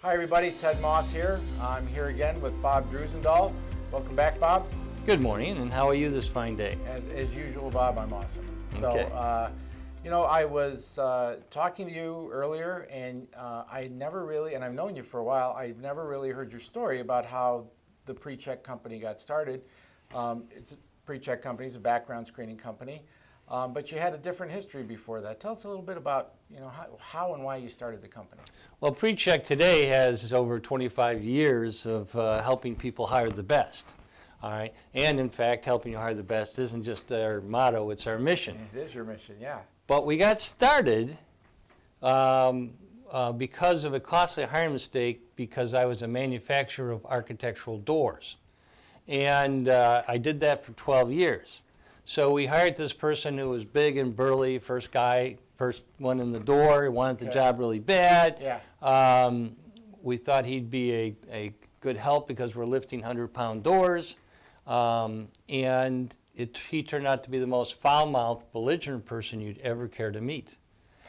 Hi everybody, Ted Moss here. I'm here again with Bob Drusendahl. Welcome back, Bob. Good morning, and how are you this fine day? As usual, Bob, I'm awesome. Okay. So, I was talking to you earlier, and I never really, and I've known you for a while, I've never really heard your story about how the PreCheck company got started. It's a PreCheck company, it's a background screening company, but you had a different history before that. Tell us a little bit about, how and why you started the company. Well, PreCheck today has over 25 years of helping people hire the best. All right, and in fact, helping you hire the best isn't just our motto, it's our mission. It is your mission, yeah. But we got started because of a costly hiring mistake because I was a manufacturer of architectural doors. And I did that for 12 years. So we hired this person who was big and burly, first one in the door, wanted the job really bad. Yeah. We thought he'd be a good help because we're lifting 100-pound doors. And he turned out to be the most foul-mouthed, belligerent person you'd ever care to meet.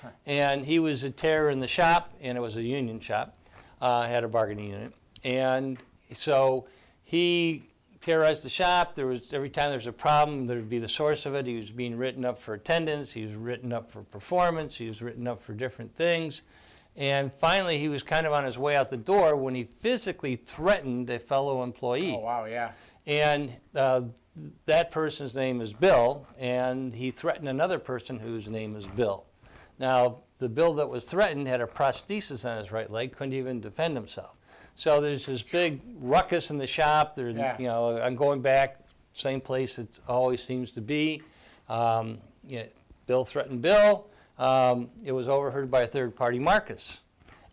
Huh. And he was a terror in the shop, and it was a union shop, had a bargaining unit. And so he terrorized the shop. Every time there was a problem, there would be the source of it. He was being written up for attendance. He was written up for performance. He was written up for different things. And finally, he was kind of on his way out the door when he physically threatened a fellow employee. Oh, wow, yeah. And that person's name is Bill, and he threatened another person whose name is Bill. Now, the Bill that was threatened had a prosthesis on his right leg, couldn't even defend himself. So there's this big ruckus in the shop. I'm going back, same place it always seems to be. Bill threatened Bill. It was overheard by a third party, Marcus.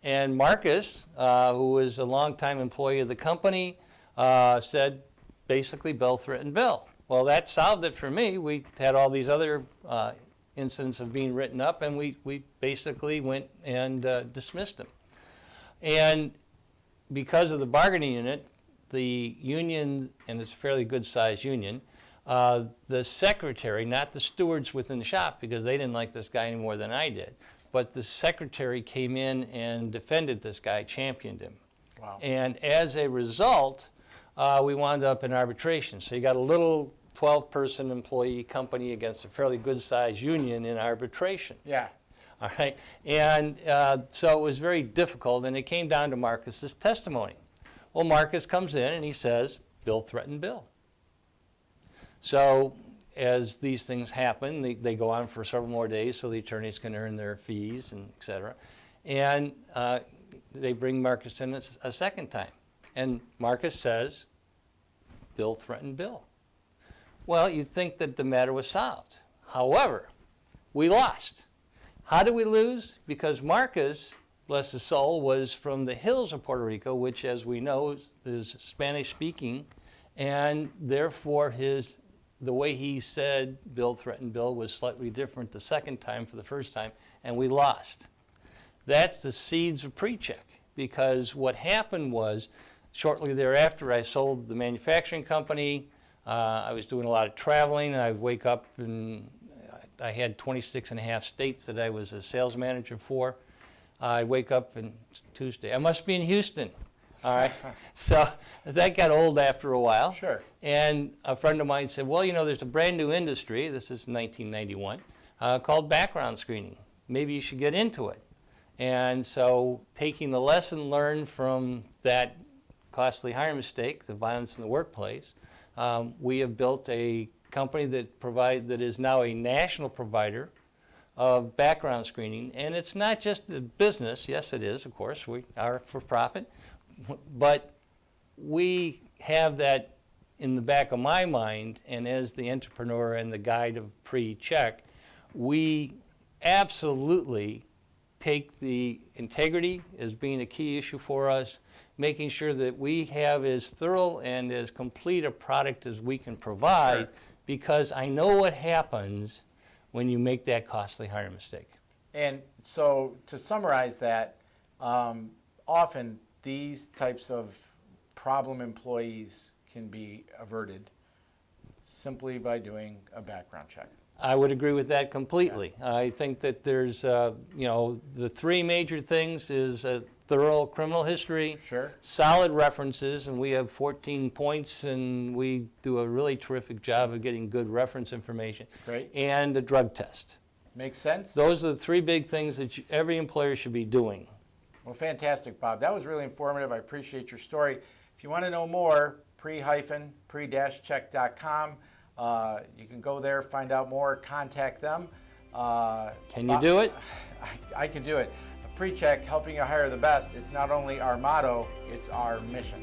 And Marcus, who was a longtime employee of the company, said, basically, Bill threatened Bill. Well, that solved it for me. We had all these other incidents of being written up, and we basically went and dismissed him. And because of the bargaining unit, the union, and it's a fairly good-sized union, the secretary, not the stewards within the shop, because they didn't like this guy any more than I did, but the secretary came in and defended this guy, championed him. Wow. And as a result, we wound up in arbitration. So you got a little 12-person employee company against a fairly good-sized union in arbitration. Yeah. All right. And so it was very difficult, and it came down to Marcus's testimony. Well, Marcus comes in and he says, Bill threatened Bill. So as these things happen, they go on for several more days so the attorneys can earn their fees and et cetera. And they bring Marcus in a second time. And Marcus says, Bill threatened Bill. Well, you'd think that the matter was solved. However, we lost. How did we lose? Because Marcus, bless his soul, was from the hills of Puerto Rico, which, as we know, is Spanish-speaking, and therefore the way he said Bill threatened Bill was slightly different the second time for the first time, and we lost. That's the seeds of PreCheck, because what happened was, shortly thereafter, I sold the manufacturing company. I was doing a lot of traveling. I'd wake up and I had 26 and a half states that I was a sales manager for. I'd wake up on Tuesday. I must be in Houston. All right. So that got old after a while. Sure. And a friend of mine said, well, there's a brand new industry, this is 1991, called background screening. Maybe you should get into it. And so taking the lesson learned from that costly hiring mistake, the violence in the workplace, we have built a company that is now a national provider of background screening. And it's not just a business. Yes, it is, of course. We are for profit. But we have that in the back of my mind, and as the entrepreneur and the guide of PreCheck, we absolutely take the integrity as being a key issue for us, making sure that we have as thorough and as complete a product as we can provide, Sure. Because I know what happens when you make that costly hiring mistake. And so to summarize that, often these types of problem employees can be averted simply by doing a background check. I would agree with that completely. I think that there's, the three major things is thorough criminal history, Sure. solid references, and we have 14 points, and we do a really terrific job of getting good reference information. Great. And a drug test. Makes sense. Those are the three big things that every employer should be doing. Well, fantastic, Bob. That was really informative. I appreciate your story. If you want to know more, pre-check.com. You can go there, find out more, contact them. Can you do it? I can do it. Pre-check, helping you hire the best. It's not only our motto, it's our mission.